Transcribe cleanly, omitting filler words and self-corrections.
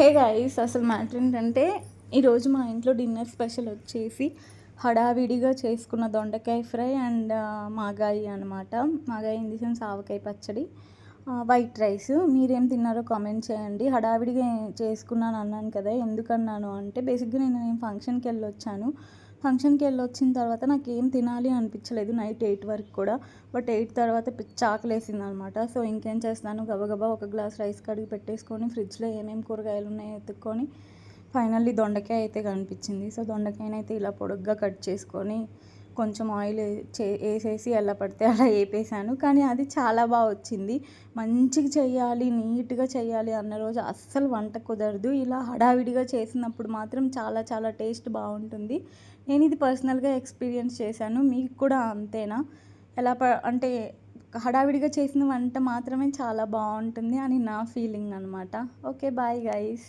Hey guys, అసలు matter ఏంటంటే ఈరోజు మా ఇంట్లో డిన్నర్ స్పెషల్ వచ్చేసి హడావిడిగా చేసుకున్న దొండకాయ ఫ్రై అండ్ మాగాయి అనమాట. మాగాయి ఇన్ ది సెన్స్ ఆవకాయ పచ్చడి, వైట్ రైస్. మీరేం తిన్నారో కామెంట్ చేయండి. హడావిడిగా చేసుకున్నాను అన్నాను కదా, ఎందుకన్నాను అంటే బేసిక్గా నేను ఫంక్షన్కి వెళ్ళొచ్చాను. ఫంక్షన్కి వెళ్ళొచ్చిన తర్వాత నాకు ఏం తినాలి అనిపించలేదు నైట్ 8 వరకు కూడా. బట్ 8 తర్వాత పిచ్చి ఆకలేసింది అనమాట. సో ఇంకేం చేస్తున్నాను, గబగబా ఒక గ్లాస్ రైస్ కడిగి పెట్టేసుకొని ఫ్రిడ్జ్లో ఏమేమి కూరగాయలు ఉన్నాయో ఎత్తుక్కొని ఫైనల్లీ దొండకాయ అయితే కనిపించింది. సో దొండకాయనైతే ఇలా పొడుగ్గా కట్ చేసుకొని కొంచెం ఆయిల్ వేసేసి ఎలా పడితే అలా వేపేసాను. కానీ అది చాలా బాగా వచ్చింది. మంచిగా చెయ్యాలి, నీట్గా చెయ్యాలి అన్న రోజు అస్సలు వంట కుదరదు. ఇలా హడావిడిగా చేసినప్పుడు మాత్రం చాలా చాలా టేస్ట్ బాగుంటుంది. నేను ఇది పర్సనల్గా ఎక్స్పీరియన్స్ చేశాను. మీకు కూడా అంతేనా? అంటే హడావిడిగా చేసిన వంట మాత్రమే చాలా బాగుంటుంది అని నా ఫీలింగ్ అనమాట. Okay, bye guys.